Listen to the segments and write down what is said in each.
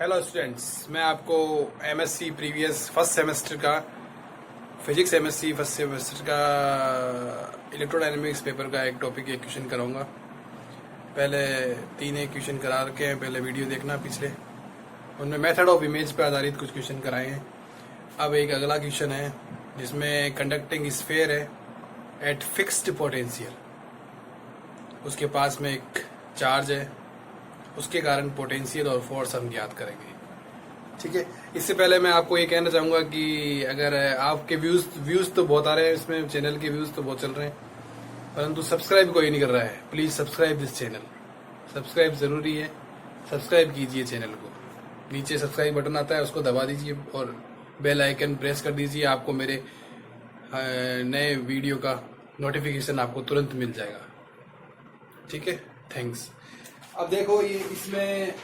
Hello students, मैं आपको MSc previous first semester का फिजिक्स एमएससी फर्स्ट सेमेस्टर का इलेक्ट्रोडायनेमिक्स पेपर का एक टॉपिक एक क्वेश्चन कराऊंगा। पहले तीन एक क्वेश्चन करा रखे हैं, पहले वीडियो देखना पिछले, उनमें मेथड ऑफ इमेज पर आधारित कुछ क्वेश्चन कराए हैं। अब एक अगला क्वेश्चन है जिसमें कंडक्टिंग स्फीयर है एट फिक्स्ड पोटेंशियल, उसके पास में एक चार्ज है, उसके कारण पोटेंशियल और फोर्स हम ज्ञात करेंगे। ठीक है, इससे पहले मैं आपको ये कहना चाहूँगा कि अगर आपके व्यूज़ तो बहुत आ रहे हैं, इसमें चैनल के व्यूज़ तो बहुत चल रहे हैं, परंतु सब्सक्राइब कोई नहीं कर रहा है। Please subscribe this channel, subscribe ज़रूरी है, सब्सक्राइब कीजिए चैनल को। नीचे सब्सक्राइब बटन आता है, उसको दबा दीजिए और बेल आइकन प्रेस कर दीजिए। आपको मेरे नए वीडियो का नोटिफिकेशन आपको तुरंत मिल जाएगा। ठीक है, थैंक्स। अब देखो, ये इसमें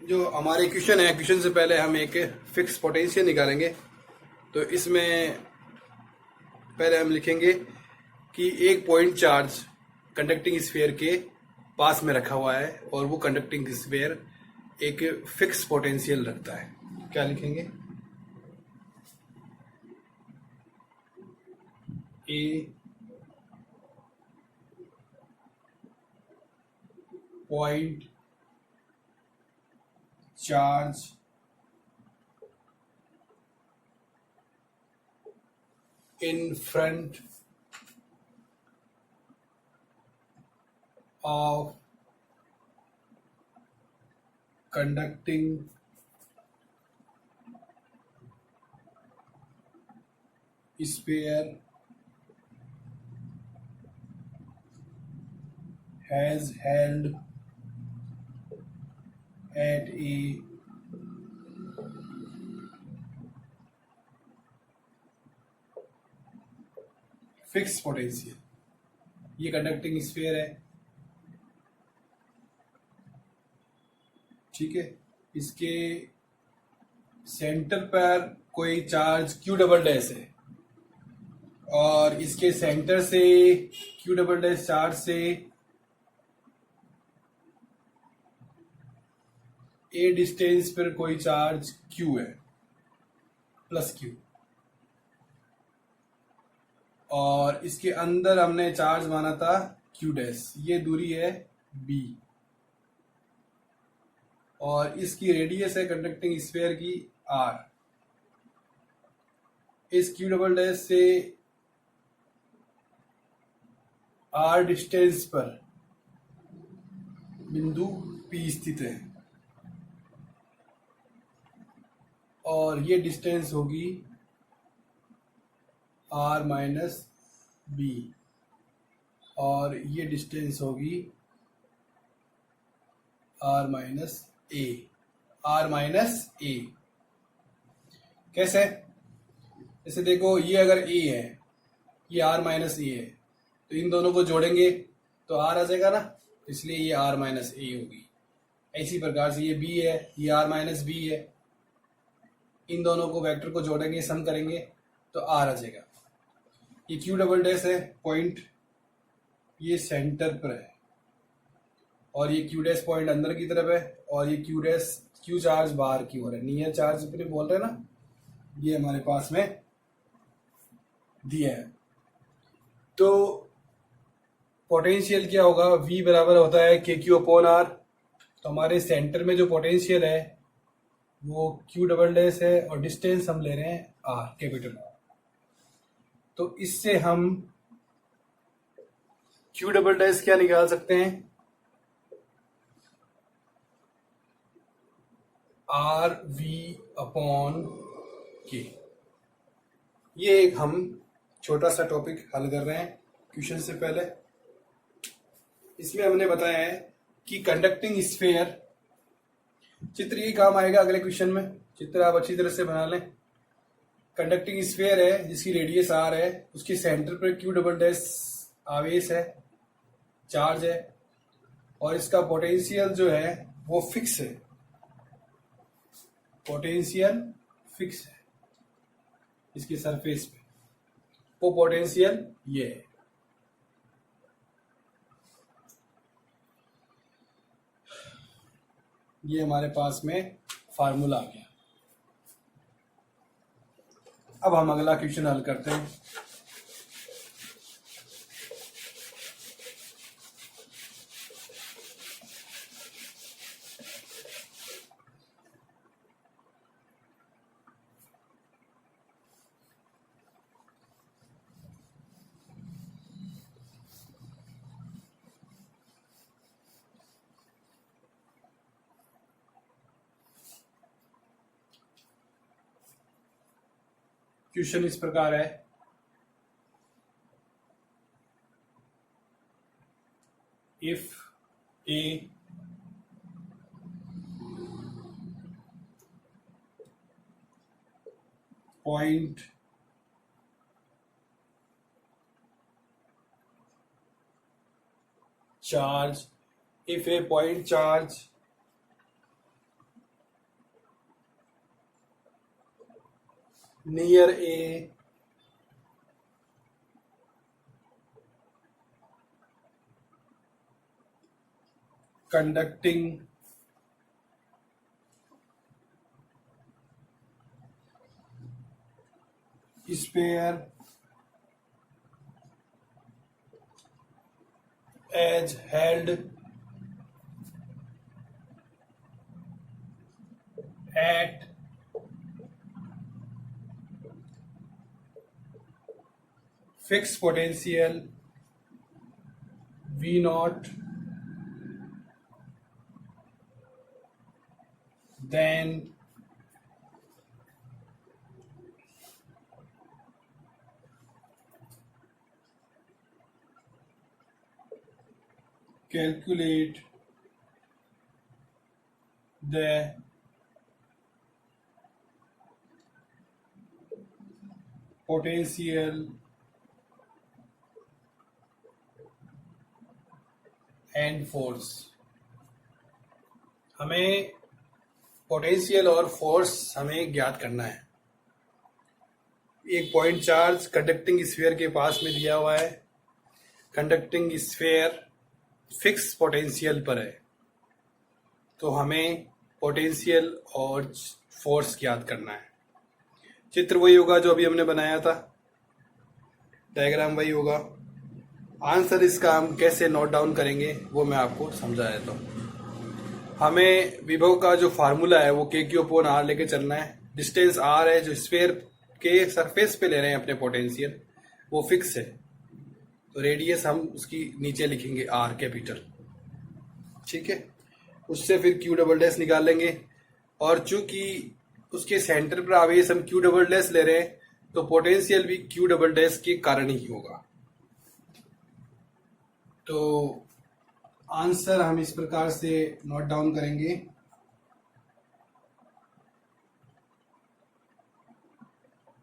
जो हमारे क्वेश्चन है, क्वेश्चन से पहले हम एक फिक्स पोटेंशियल निकालेंगे। तो इसमें पहले हम लिखेंगे कि एक पॉइंट चार्ज कंडक्टिंग स्फीयर के पास में रखा हुआ है और वो कंडक्टिंग स्फीयर एक फिक्स पोटेंशियल रखता है। क्या लिखेंगे? A point charge in front of conducting sphere has held at a fix potential. ये कंडक्टिंग स्फीयर है, ठीक है। इसके सेंटर पर कोई चार्ज क्यू डबल डैश है और इसके सेंटर से क्यू डबल डैश चार्ज से ए डिस्टेंस पर कोई चार्ज क्यू है, प्लस क्यू, और इसके अंदर हमने चार्ज माना था क्यू डैश। ये दूरी है बी और इसकी रेडियस है कंडक्टिंग स्फीयर की आर। इस क्यू डबल डैश से आर डिस्टेंस पर बिंदु पी स्थित है और ये डिस्टेंस होगी आर माइनस बी और ये डिस्टेंस होगी r minus a. Are minus a कैसे? जैसे देखो, ये अगर ए है, ये आर माइनस ए है, तो इन दोनों को जोड़ेंगे तो आर आ जाएगा ना, इसलिए ये आर माइनस ए होगी। इसी प्रकार से ये बी है, ये आर माइनस बी है, इन दोनों को वेक्टर को जोड़ेंगे, सम करेंगे तो आर आ जाएगा। ये क्यू डबल डैश है पॉइंट, ये सेंटर पर है और ये क्यू डैश पॉइंट अंदर की तरफ है और ये क्यू चार्ज बाहर की ओर है। नियर चार्ज पे बोल रहे हैं ना, ये हमारे पास में दिया है। तो पोटेंशियल क्या होगा? V बराबर होता है के क्यू अपॉन आर। तो हमारे सेंटर में जो पोटेंशियल है वो क्यू डबल डैश है और डिस्टेंस हम ले रहे हैं आर, कैपिटल आर। तो इससे हम क्यू डबल डैश क्या निकाल सकते हैं? आर वी अपॉन के। ये एक हम छोटा सा टॉपिक हल कर रहे हैं क्वेश्चन से पहले। इसमें हमने बताया है कि कंडक्टिंग स्फीयर, चित्र ये काम आएगा अगले क्वेश्चन में, चित्र आप अच्छी तरह से बना लें। कंडक्टिंग स्फीयर है जिसकी रेडियस आर है, उसके सेंटर पर क्यू डबल डैश आवेश है, चार्ज है, और इसका पोटेंशियल जो है वो फिक्स है। पोटेंशियल फिक्स है इसकी सरफेस पे, वो पोटेंशियल ये है। ये हमारे पास में फार्मूला आ गया। अब हम अगला क्वेश्चन हल करते हैं। क्वेश्चन इस प्रकार है, if A point charge, if a point charge near a conducting sphere as held at fixed potential V naught, then calculate the potential and force। हमें पोटेंशियल और फोर्स हमें ज्ञात करना है। एक पॉइंट चार्ज कंडक्टिंग स्फीयर के पास में दिया हुआ है, कंडक्टिंग स्फीयर फिक्स पोटेंशियल पर है, तो हमें पोटेंशियल और फोर्स ज्ञात करना है। चित्र वही होगा जो अभी हमने बनाया था, डायग्राम वही होगा। आंसर इसका हम कैसे नोट डाउन करेंगे वो मैं आपको समझा देता हूँ। हमें विभव का जो फार्मूला है वो KQ/R लेके चलना है। डिस्टेंस R है, जो स्फीयर के सरफेस पे ले रहे हैं अपने पोटेंशियल, वो फिक्स है, तो रेडियस हम उसकी नीचे लिखेंगे R कैपिटल, ठीक है। उससे फिर Q" निकाल लेंगे, और चूंकि उसके सेंटर पर आवेश हम Q" ले रहे हैं, तो पोटेंशियल भी Q" के कारण ही होगा। तो आंसर हम इस प्रकार से नोट डाउन करेंगे।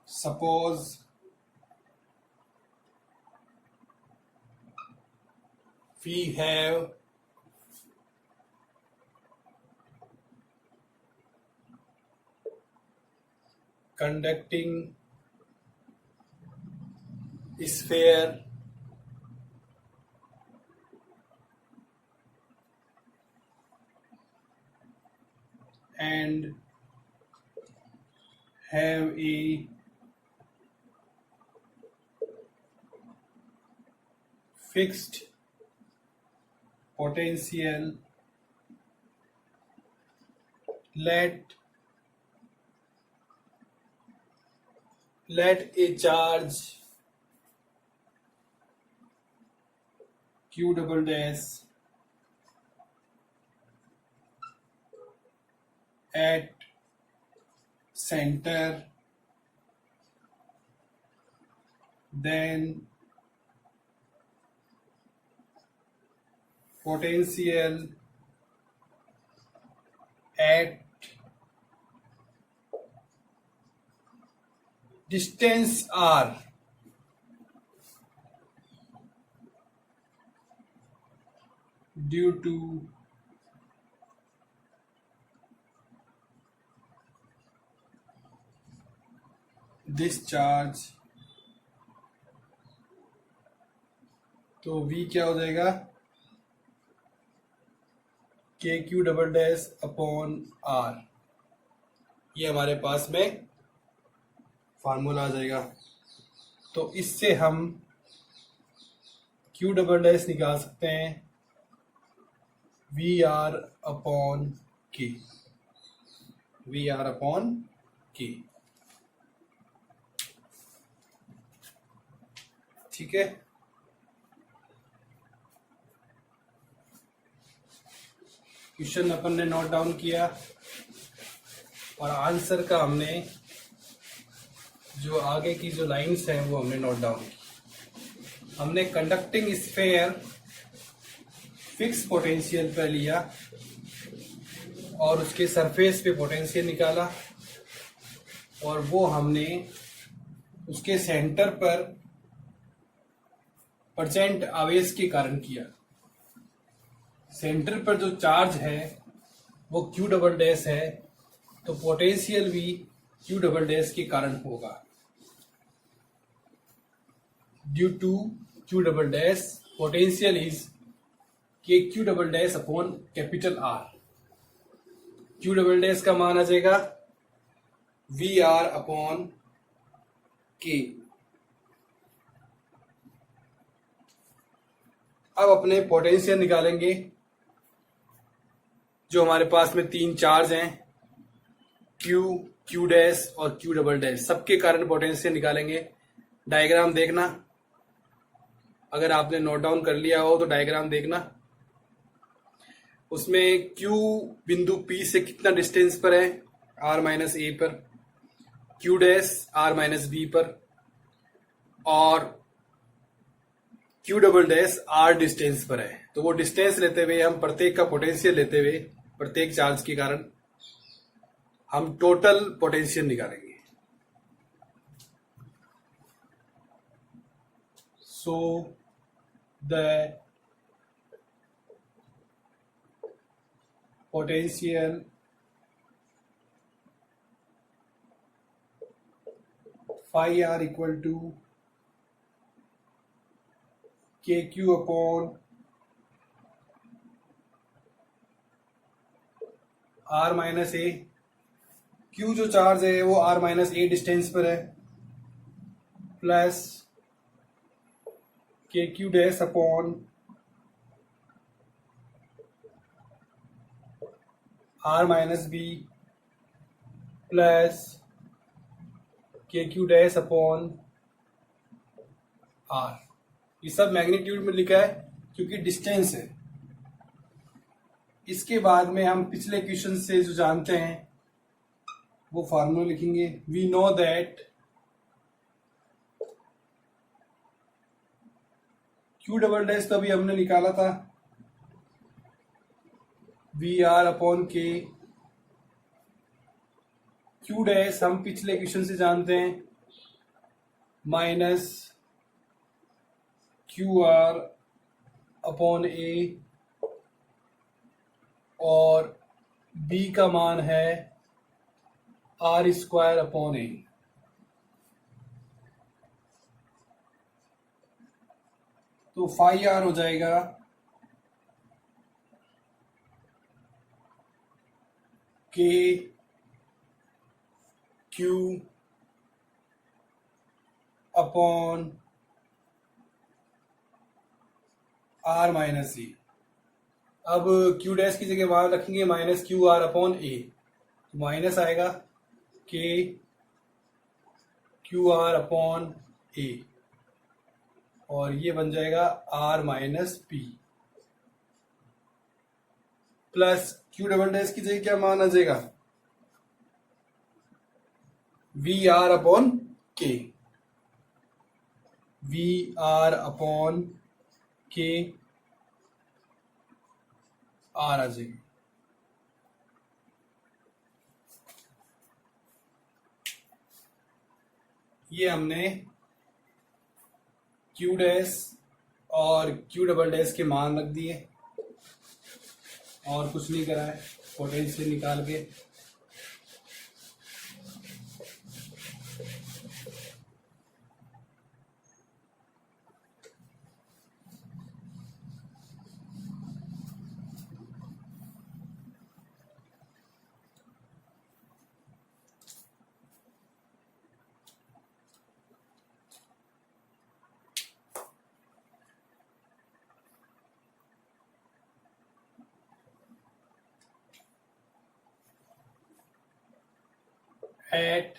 Suppose we have conducting sphere and have a fixed potential, let a charge Q" at center, then potential at distance R due to this charge, तो V क्या हो जाएगा, K Q double dash upon are, ये हमारे पास में formula आ जाएगा। तो इससे हम क्यू डबल डैश निकाल सकते हैं we are upon K, V are upon के। ठीक है, क्वेश्चन अपन ने नोट डाउन किया और आंसर का हमने जो आगे की जो लाइंस हैं वो हमने नोट डाउन की। हमने कंडक्टिंग स्फेयर फिक्स पोटेंशियल पर लिया और उसके सरफेस पे पोटेंशियल निकाला और वो हमने उसके सेंटर पर परसेंट आवेश के कारण किया। सेंटर पर जो चार्ज है वो क्यू डबल डैश है, तो पोटेंशियल भी क्यू डबल डैश के कारण होगा। Due to q double dash potential is k Q double dash upon capital r. Q double dash का मान आ जाएगा वी आर अपॉन के। अब अपने पोटेंशियल निकालेंगे। जो हमारे पास में तीन चार्ज हैं क्यू, क्यू डैश और क्यू डबल डैश, सबके कारण पोटेंशियल निकालेंगे। डायग्राम देखना, अगर आपने नोट डाउन कर लिया हो तो डायग्राम देखना। उसमें क्यू बिंदु पी से कितना डिस्टेंस पर है, आर माइनस ए पर, Q dash R minus B पर और Q double dash R distance पर है। तो वो डिस्टेंस लेते हुए हम प्रत्येक का पोटेंशियल लेते हुए प्रत्येक चार्ज के कारण हम टोटल पोटेंशियल निकालेंगे। So the potential phi r equal to kq upon are minus A. Q जो चार्ज है वो आर माइनस ए डिस्टेंस पर है, प्लस के Q dash upon are minus B plus के क्यू डैश अपॉन आर। ये सब मैग्नीट्यूड में लिखा है क्योंकि डिस्टेंस है। इसके बाद में हम पिछले क्वेश्चन से जो जानते हैं वो फार्मूला लिखेंगे। We know that Q double dash तो अभी हमने निकाला था, V are upon K. Q dash हम पिछले क्वेश्चन से जानते हैं minus Q R upon A और बी का मान है आर स्क्वायर अपॉन ए। तो फाई आर हो जाएगा K Q upon are minus ए। अब क्यू डैश की जगह वहां रखेंगे माइनस क्यू आर अपॉन ए, तो माइनस आएगा के क्यू आर अपॉन ए और ये बन जाएगा R minus P, plus Q double dash की जगह क्या मान आ जाएगा V are upon K, V are upon K R आ जाएगी। ये हमने क्यू डैश और क्यू डबल डैश के मान रख दिए और कुछ नहीं करा है, पोटेंशियल निकाल के। एट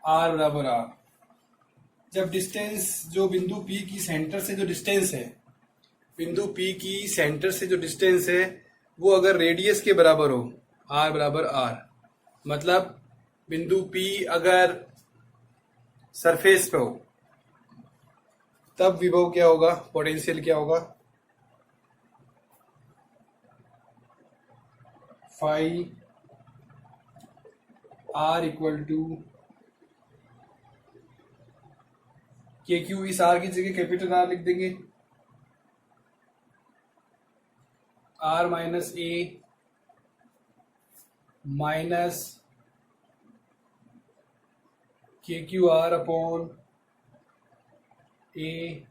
आर बराबर आर, जब डिस्टेंस जो बिंदु P की सेंटर से जो डिस्टेंस है, बिंदु P की सेंटर से जो डिस्टेंस है वो अगर रेडियस के बराबर हो, r बराबर r, मतलब बिंदु P अगर सरफेस पे हो, तब विभव क्या होगा, पोटेंशियल क्या होगा, phi r equal to K Q, इस r की जगह कैपिटल R लिख देंगे, r माइनस ए माइनस के Q R upon A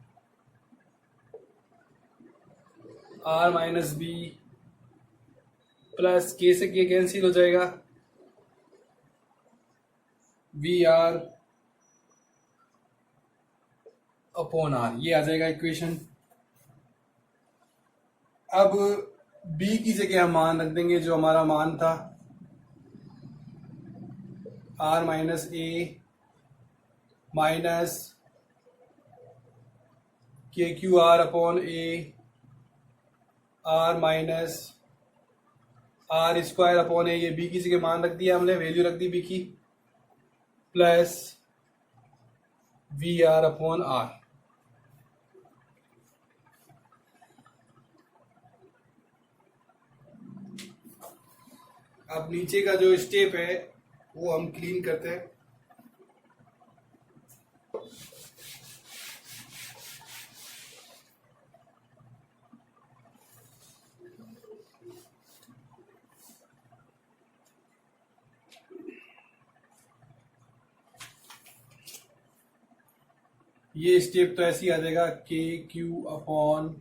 R minus B plus K से के कैंसिल हो जाएगा, वी आर अपॉन आर, ये आ जाएगा इक्वेशन। अब बी की जगह हम मान रख देंगे जो हमारा मान था, आर माइनस ए माइनस के Q R upon A R minus are square upon a, ये बी की जगह मान रख दिया हमने, वैल्यू रख दी बी की, plus we are upon R. अब नीचे का जो स्टेप है वो हम क्लीन करते हैं। ये स्टेप तो ऐसे ही आ जाएगा, K Q upon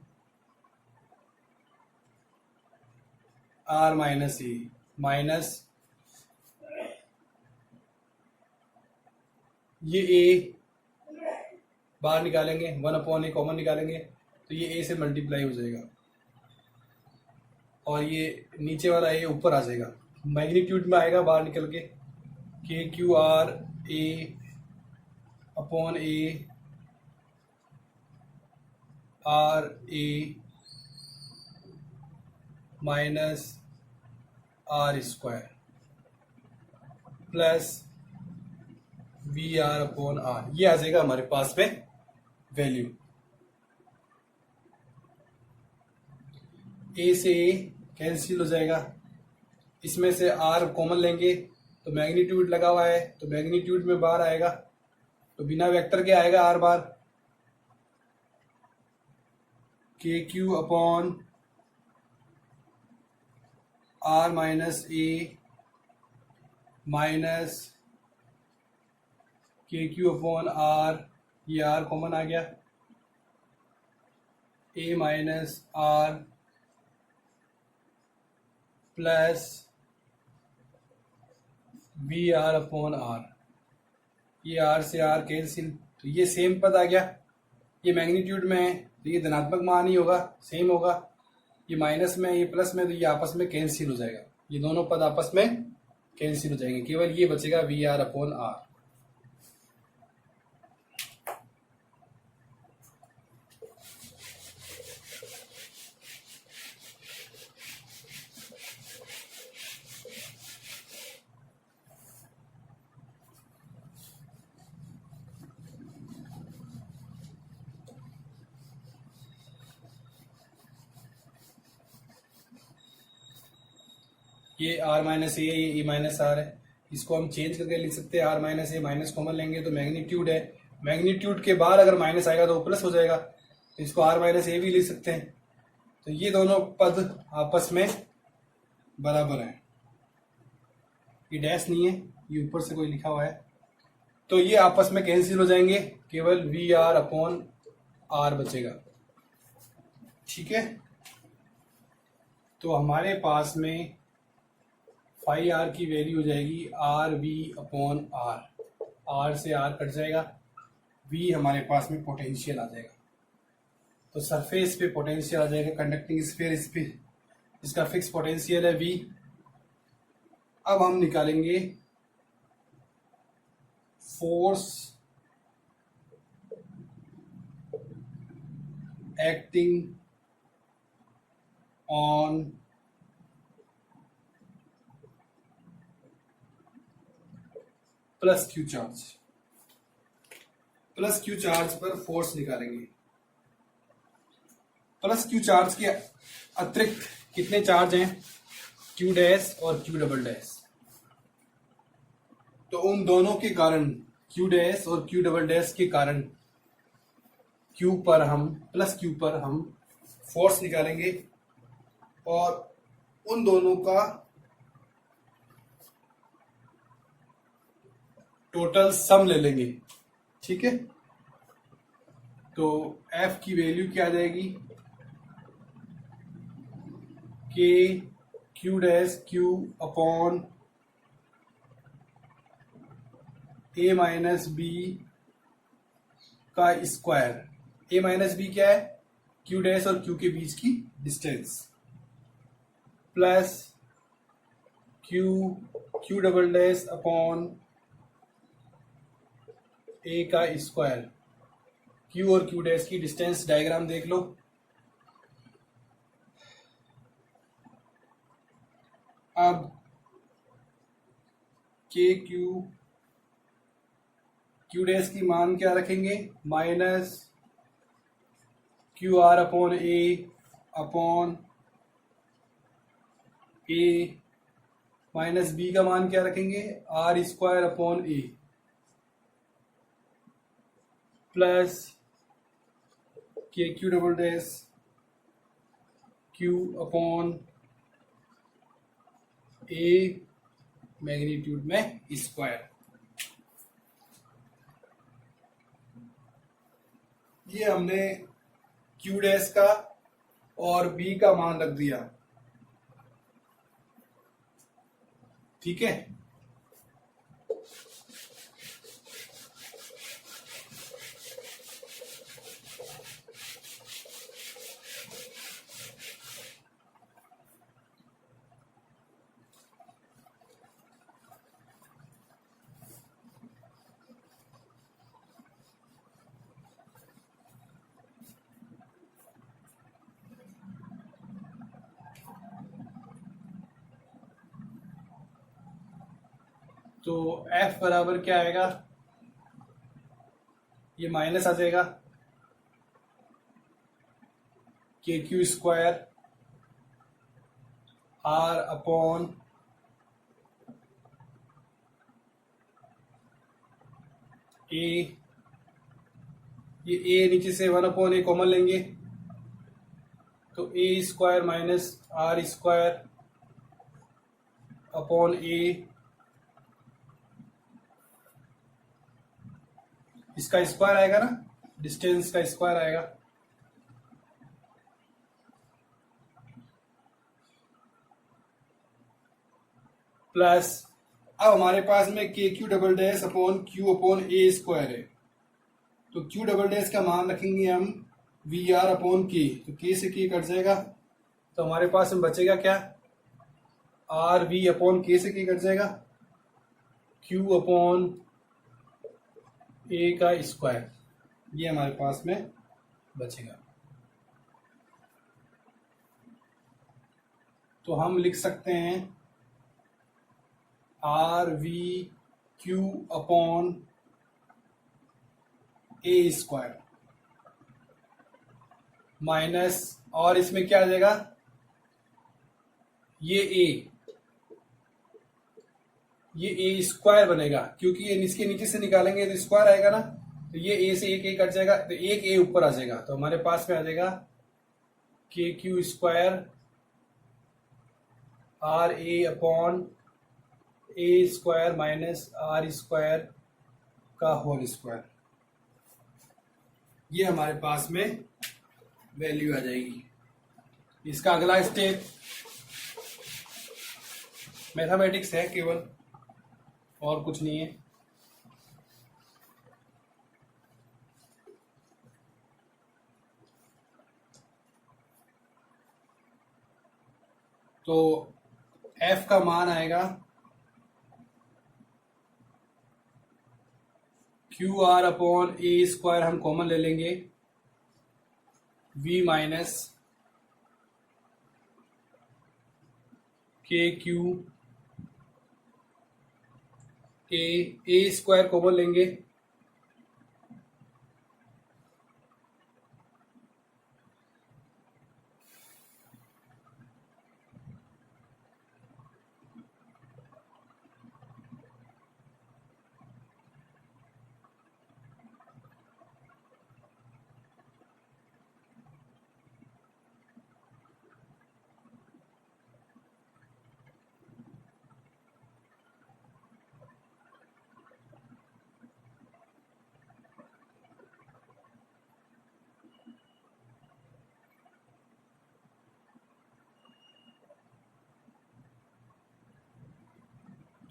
are minus A minus ये ए बाहर निकालेंगे, वन अपॉन ए कॉमन निकालेंगे तो ये ए से मल्टीप्लाई हो जाएगा और ये नीचे वाला ए ऊपर आ जाएगा, मैग्नीट्यूड में आएगा बाहर निकल K Q R A upon A R A minus are square plus we are upon are, ये आ जाएगा हमारे पास में वैल्यू। ए से ए कैंसिल हो जाएगा, इसमें से आर कॉमन लेंगे तो मैग्नीट्यूड लगा हुआ है तो मैग्नीट्यूड में बार आएगा, तो बिना वेक्टर के आएगा r bar, k Q upon are minus A minus के क्यू अपॉन आर, ये आर कॉमन आ गया, a minus r plus we are upon are, ये आर से आर कैंसिल तो ये सेम पद आ गया, ये मैग्नीट्यूड में है तो ये धनात्मक मान ही होगा, सेम होगा, ये माइनस में ये प्लस में तो ये आपस में कैंसिल हो जाएगा, ये दोनों पद आपस में कैंसिल हो जाएंगे, केवल ये बचेगा वी आर अपॉन आर। ये आर माइनस ए माइनस आर है, इसको हम चेंज करके लिख सकते हैं, आर माइनस ए माइनस कॉमन लेंगे तो मैग्नीट्यूड है, मैग्नीट्यूड के बाद अगर माइनस आएगा तो प्लस हो जाएगा, तो इसको आर माइनस ए भी लिख सकते हैं, तो ये दोनों पद आपस में बराबर हैं, ये डैश नहीं है, ये ऊपर से कोई लिखा हुआ है, तो ये आपस में कैंसिल हो जाएंगे, केवल वी आर अपॉन आर बचेगा। ठीक है, तो हमारे पास में फाई आर की वैल्यू हो जाएगी R V upon R, R से आर कट जाएगा, वी हमारे पास में पोटेंशियल आ जाएगा, तो सरफेस पे पोटेंशियल आ जाएगा, कंडक्टिंग स्फीयर इस पे इसका फिक्स पोटेंशियल है वी, अब हम निकालेंगे force acting on plus Q charge. Plus Q charge पर फोर्स निकालेंगे। प्लस क्यू चार्ज के अतिरिक्त कितने चार्ज हैं, क्यू डैश और क्यू डबल डैश। तो उन दोनों के कारण, क्यू डैश और क्यू डबल डैश के कारण क्यू पर हम, प्लस क्यू पर हम फोर्स निकालेंगे और उन दोनों का टोटल सम ले लेंगे। ठीक है, तो F की वैल्यू क्या आ जाएगी, के Q dash q upon a minus b का स्क्वायर। ए माइनस बी क्या है, क्यू डैश और क्यू के बीच की distance, plus Q double dash upon a का स्क्वायर। क्यू और क्यू डैश की डिस्टेंस डायग्राम देख लो। अब के क्यू डैश की मान क्या रखेंगे, minus Q R upon a minus b का मान क्या रखेंगे, आर स्क्वायर अपॉन ए, प्लस के Q double dash q upon a magnitude में स्क्वायर। ये हमने क्यू डैश का और बी का मान रख दिया। ठीक है, तो F बराबर क्या आएगा, ये माइनस आ जाएगा K Q square are upon a, ये ए नीचे से 1 अपॉन ए कॉमन लेंगे तो a square minus are square upon a, इसका स्क्वायर आएगा ना, डिस्टेंस का स्क्वायर आएगा, प्लस अब हमारे पास में k Q double dash upon q upon ए स्क्वायर है, तो क्यू डबल डैश का मान रखेंगे हम वी आर अपॉन के, तो के से के कट जाएगा, तो हमारे पास में बचेगा क्या, आर वी अपॉन के से के कट जाएगा, क्यू अपॉन ए का स्क्वायर, ये हमारे पास में बचेगा। तो हम लिख सकते हैं आर वी क्यू अपॉन ए स्क्वायर माइनस, और इसमें क्या आ जाएगा, ये ए स्क्वायर बनेगा, क्योंकि ये इसके नीचे से निकालेंगे तो स्क्वायर आएगा ना, तो ये ए से एक ए कट जाएगा, तो एक ए ऊपर आ जाएगा, तो हमारे पास में आ जाएगा K Q square R A upon A square minus are square का होल स्क्वायर। ये हमारे पास में वैल्यू आ जाएगी। इसका अगला स्टेप मैथमेटिक्स है केवल, और कुछ नहीं है। तो F का मान आएगा क्यू आर अपॉन ए स्क्वायर हम कॉमन ले लेंगे, वी माइनस के क्यू ए स्क्वायर कॉमन लेंगे,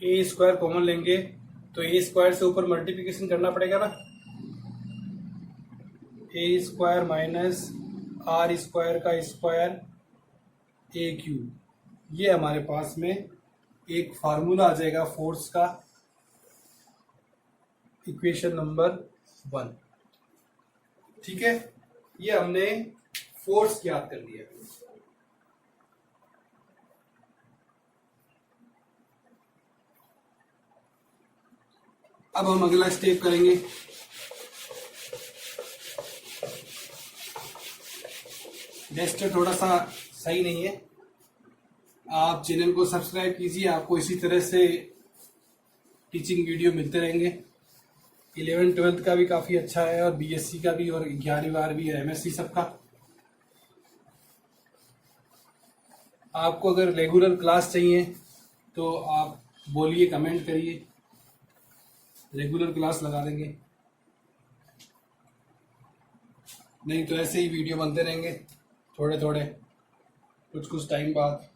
ए स्क्वायर कॉमन लेंगे तो ए स्क्वायर से ऊपर मल्टीप्लिकेशन करना पड़ेगा ना, ए स्क्वायर माइनस आर स्क्वायर का स्क्वायर ए क्यू, ये हमारे पास में एक फार्मूला आ जाएगा फोर्स का, इक्वेशन नंबर 1। ठीक है, ये हमने फोर्स याद कर लिया। अब हम अगला स्टेप करेंगे। डेस्टर थोड़ा सा सही नहीं है, आप चैनल को सब्सक्राइब कीजिए, आपको इसी तरह से टीचिंग वीडियो मिलते रहेंगे। 11th-12th का भी काफ़ी अच्छा है और बीएससी का भी और 11वीं-12वीं एमएससी सबका। आपको अगर रेगुलर क्लास चाहिए तो आप बोलिए, कमेंट करिए, रेगुलर क्लास लगा देंगे, नहीं तो ऐसे ही वीडियो बनते रहेंगे थोड़े थोड़े कुछ टाइम बाद।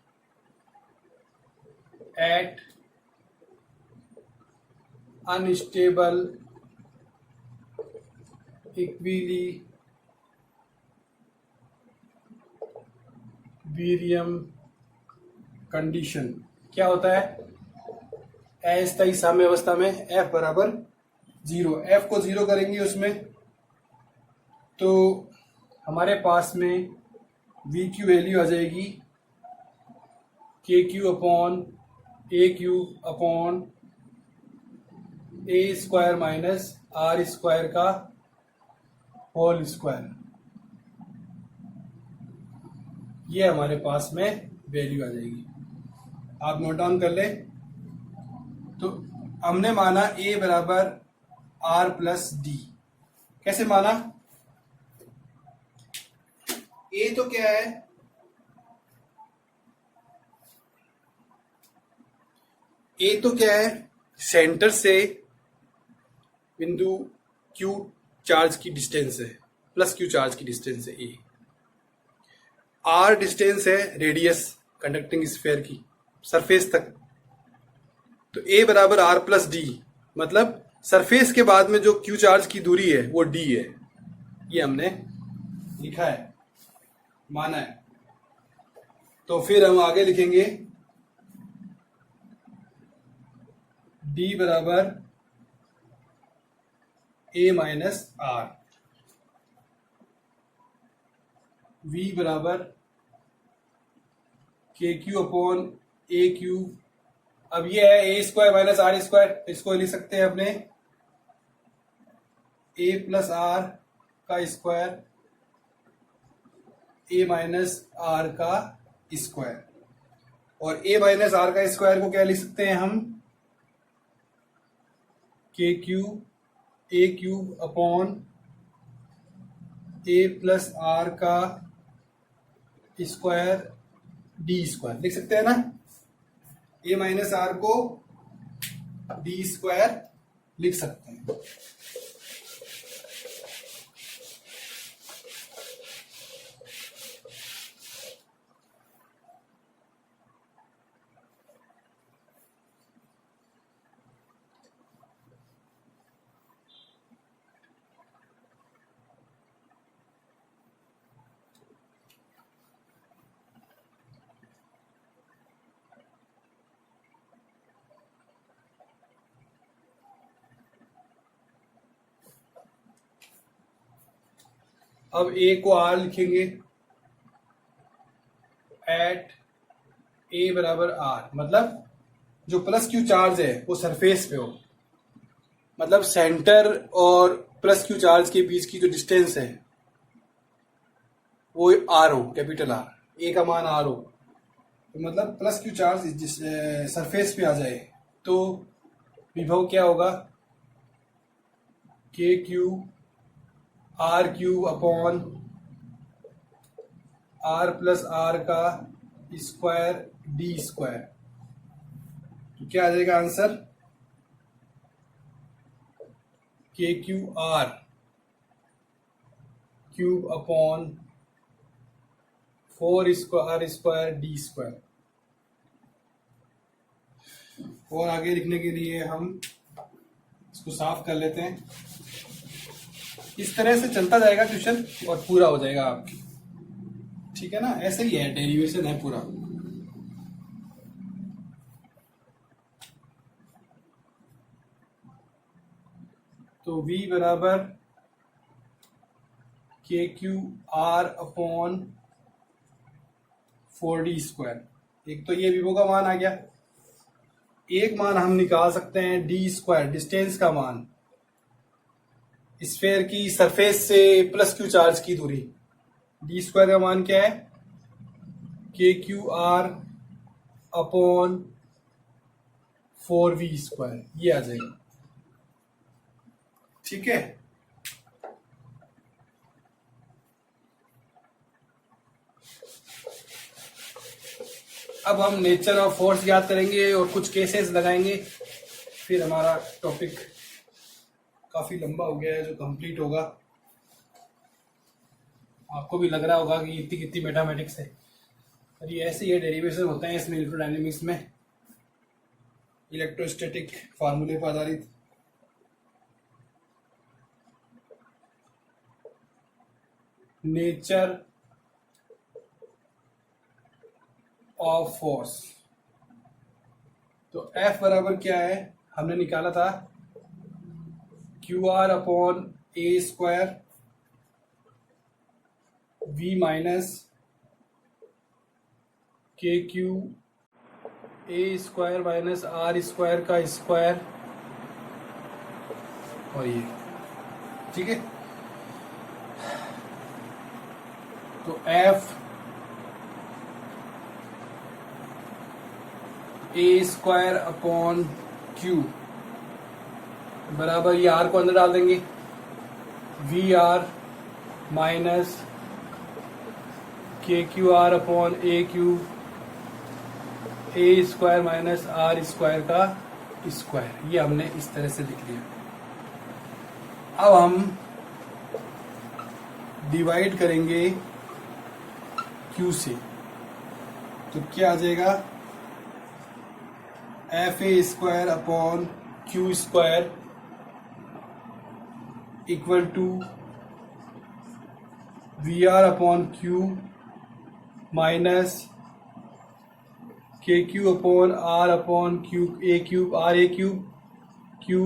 एट अनस्टेबल इक्विलिब्रियम कंडीशन क्या होता है? अस्थायी साम्य अवस्था में F बराबर 0, F को 0 करेंगे उसमें तो हमारे पास में V की वैल्यू आ जाएगी के Q upon A Q upon A square minus are square का होल स्क्वायर, ये हमारे पास में वैल्यू आ जाएगी। आप नोट डाउन कर लें। तो हमने माना ए बराबर आर प्लस डी। कैसे माना? ए तो क्या है? ए तो क्या है? सेंटर से बिंदु क्यू चार्ज की डिस्टेंस है, प्लस क्यू चार्ज की डिस्टेंस है ए। आर डिस्टेंस है रेडियस कंडक्टिंग स्फीयर की सरफेस तक। तो ए बराबर आर प्लस डी, मतलब सरफेस के बाद में जो क्यू चार्ज की दूरी है वो डी है। ये हमने लिखा है, माना है। तो फिर हम आगे लिखेंगे डी बराबर ए माइनस आर, वी बराबर के क्यू अपॉन ए क्यू। अब ये है A square minus are square, इसको लिख सकते हैं अपने ए प्लस आर का स्क्वायर, ए माइनस आर का स्क्वायर। और ए माइनस आर का स्क्वायर को क्या लिख सकते हैं हम? K Q A Q upon A plus R का स्क्वायर डी स्क्वायर लिख सकते हैं ना। ए माइनस आर को डी स्क्वायर लिख सकते हैं। अब ए को आर लिखेंगे एट ए बराबर आर, मतलब जो प्लस क्यू चार्ज है वो सरफेस पे हो, मतलब सेंटर और प्लस क्यू चार्ज के बीच की जो डिस्टेंस है वो आर हो, कैपिटल आर, ए का मान आर हो, तो मतलब प्लस क्यू चार्ज जिस सरफेस पे आ जाए तो विभव क्या होगा, K Q R Q upon R plus R का स्क्वायर डी स्क्वायर। तो क्या आ जाएगा answer, K Q R cube upon 4 square square D square. और आगे लिखने के लिए हम इसको साफ कर लेते हैं। इस तरह से चलता जाएगा क्वेश्चन और पूरा हो जाएगा आपकी, ठीक है ना। ऐसे ही है, डेरिवेशन है पूरा। तो v बराबर के Q R upon 4d square. एक तो ये विभव का मान आ गया, एक मान हम निकाल सकते हैं डी स्क्वायर, डिस्टेंस का मान, स्फेयर की सरफेस से प्लस क्यू चार्ज की दूरी। डी स्क्वायर का मान क्या है, के Q R upon 4v square, ये आ जाएगा, ठीक है। अब हम नेचर ऑफ फोर्स याद करेंगे और कुछ केसेस लगाएंगे, फिर हमारा टॉपिक काफी लंबा हो गया है जो कंप्लीट होगा। आपको भी लग रहा होगा कि इतनी कितनी मैथमेटिक्स है, और ये ऐसे ही डेरिवेशन होते हैं इसमें, इलेक्ट्रोडायनेमिक्स में, इलेक्ट्रोस्टैटिक फार्मूले पर आधारित। नेचर ऑफ फोर्स, तो F बराबर क्या है, हमने निकाला था Q are upon A square v minus के Q A square minus are square का स्क्वायर, और ये, ठीक है। तो F A square upon Q बराबर, ये आर को अंदर डाल देंगे, वी आर माइनस के Q R upon A Q A square minus are square का स्क्वायर। ये हमने इस तरह से लिख लिया। अब हम डिवाइड करेंगे क्यू से, तो क्या आ जाएगा, f A square upon Q square equal to v are upon q minus के Q upon Q a cube r a cube q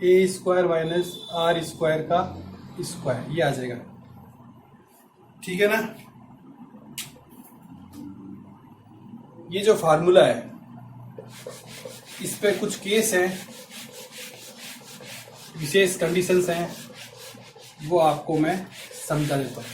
A square minus are square का स्क्वायर, ये आ जाएगा, ठीक है ना। ये जो फार्मूला है इस पे कुछ केस हैं, विशेष कंडीशंस हैं, वो आपको मैं समझा देता हूँ।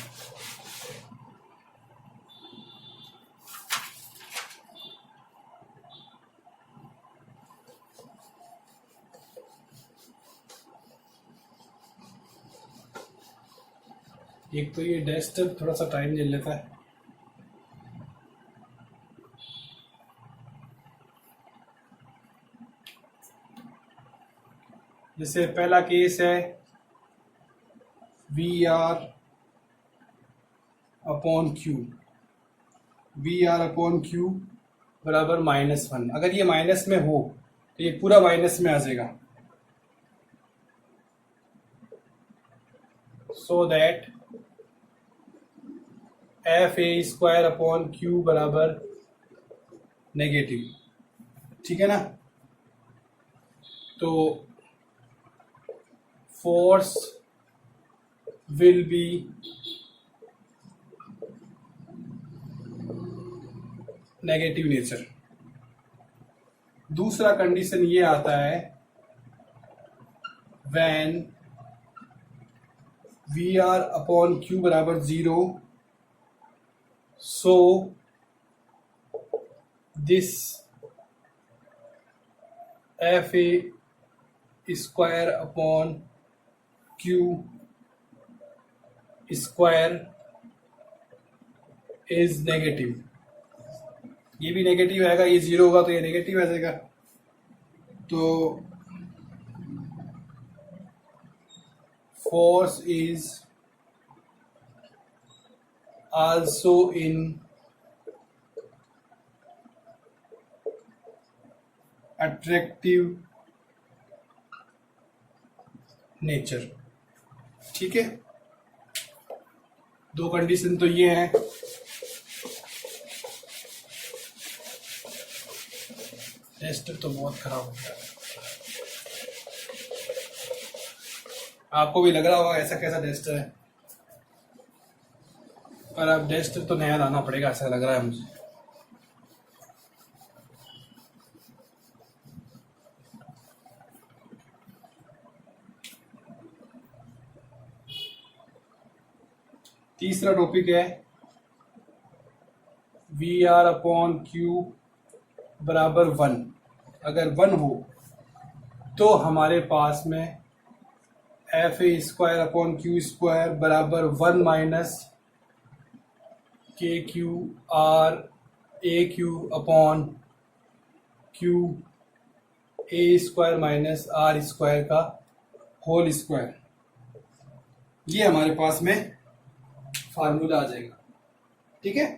एक तो ये डेस्कटॉप थोड़ा सा टाइम ले लेता है। जैसे पहला केस है V are upon Q, V are upon Q बराबर -1। अगर ये माइनस में हो तो ये पूरा माइनस में आ जाएगा, so that F A square upon Q बराबर नेगेटिव, ठीक है ना। तो force will be negative nature. दूसरा कंडीशन ये आता है when VR upon Q बराबर 0, so this FA square upon Q square is negative. ये भी नेगेटिव आएगा, ये 0 होगा तो ये नेगेटिव आ जाएगा। तो force is also in attractive nature। ठीक है, दो कंडीशन तो ये हैं। टेस्ट तो बहुत खराब हो गया, आपको भी लग रहा होगा ऐसा कैसा टेस्ट है, पर अब टेस्ट तो नया लाना पड़ेगा ऐसा लग रहा है मुझे। तीसरा टॉपिक है वी आर अपॉन क्यू बराबर 1। अगर 1 हो तो हमारे पास में एफ ए स्क्वायर अपॉन क्यू स्क्वायर बराबर 1 माइनस के Q R A Q upon Q A square minus are square का होल स्क्वायर, ये हमारे पास में फार्मूला आ जाएगा। ठीक है,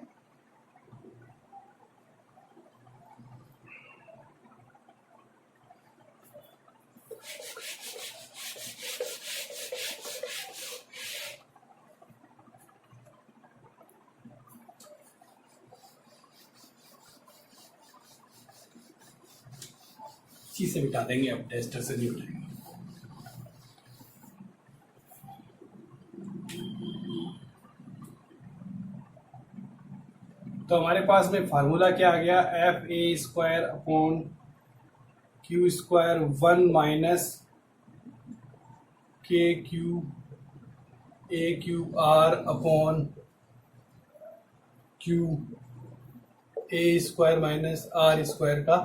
इसी से बिठा देंगे, अब टेस्टर से नहीं उठाएंगे। तो हमारे पास में फार्मूला क्या आ गया, एफ ए square upon Q square 1 minus के Q A Q R upon Q A square minus are square का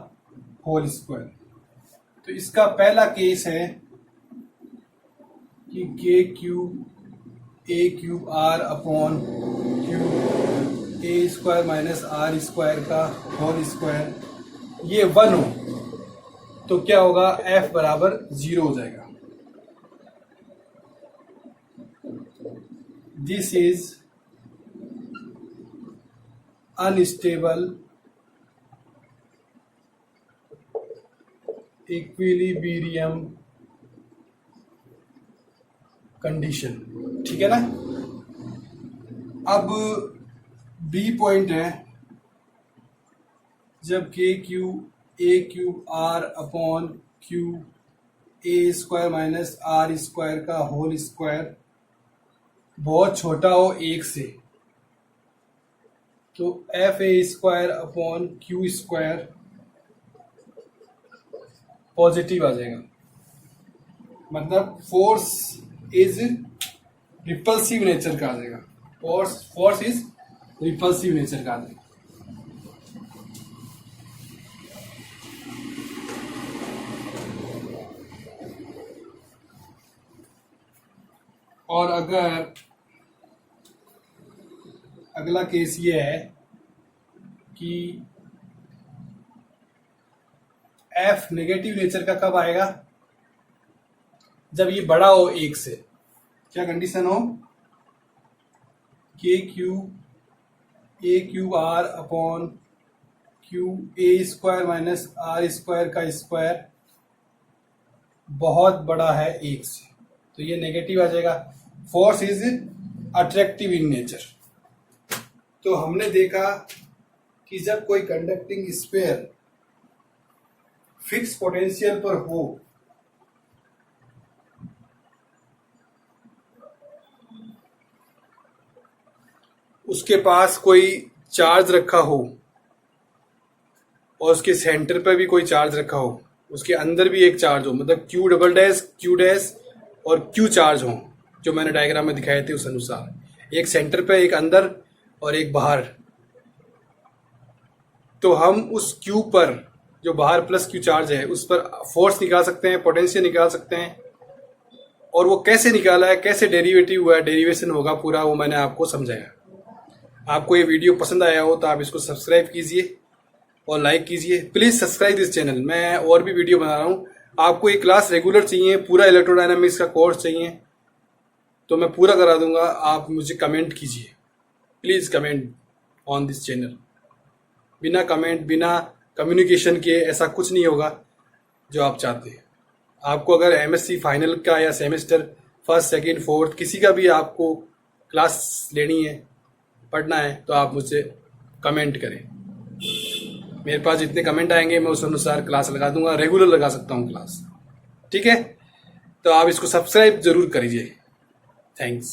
होल स्क्वायर। तो इसका पहला केस है कि k Q A Q R upon Q A square minus are square का whole square ये 1 हो तो क्या होगा, एफ बराबर 0 हो जाएगा। This is unstable equilibrium condition. ठीक है ना। अब बी पॉइंट है, जब k Q A Q R upon Q A square minus are square का होल स्क्वायर बहुत छोटा हो 1 से, तो एफ ए square upon Q square positive आ जाएगा। मतलब फोर्स इज रिपल्सिव नेचर का आ जाएगा, फोर्स इज रिपल्सिव नेचर का आ जाएगा। और अगर अगला केस ये है कि एफ नेगेटिव नेचर का कब आएगा, जब ये बड़ा हो 1 से। क्या कंडीशन हो, K Q A Q R upon Q A square minus are square का स्क्वायर बहुत बड़ा है 1 से, तो ये नेगेटिव आ जाएगा। Force is attractive in nature. तो हमने देखा कि जब कोई कंडक्टिंग स्फीयर फिक्स पोटेंशियल पर हो उसके पास कोई चार्ज रखा हो और उसके सेंटर पर भी कोई चार्ज रखा हो, उसके अंदर भी एक चार्ज हो, मतलब Q double dash, Q dash और क्यू चार्ज हो, जो मैंने डायग्राम में दिखाए थे उस अनुसार, एक सेंटर पे, एक अंदर और एक बाहर। तो हम उस क्यू पर, जो बाहर प्लस क्यू चार्ज है, उस पर फोर्स निकाल सकते हैं, पोटेंशियल निकाल सकते हैं। और वो कैसे निकाला है, कैसे डेरिवेटिव हुआ है, डेरिवेशन होगा पूरा, वो मैंने आपको समझाया। आपको ये वीडियो पसंद आया हो तो आप इसको सब्सक्राइब कीजिए और लाइक कीजिए। Please subscribe this channel. मैं और भी वीडियो बना रहा हूँ। आपको ये क्लास रेगुलर चाहिए, पूरा इलेक्ट्रोडायनामिक्स का कोर्स चाहिए तो मैं पूरा करा दूंगा। आप मुझे कमेंट कीजिए, please comment on this channel. बिना कमेंट, बिना कम्युनिकेशन के ऐसा कुछ नहीं होगा जो आप चाहते हैं। आपको अगर एमएससी फाइनल का या सेमेस्टर फर्स्ट, सेकंड, फोर्थ किसी का भी आपको क्लास लेनी है, पढ़ना है, तो आप मुझसे कमेंट करें। मेरे पास जितने कमेंट आएंगे मैं उस अनुसार क्लास लगा दूंगा, रेगुलर लगा सकता हूँ क्लास। ठीक है, तो आप इसको सब्सक्राइब जरूर करिए। थैंक्स।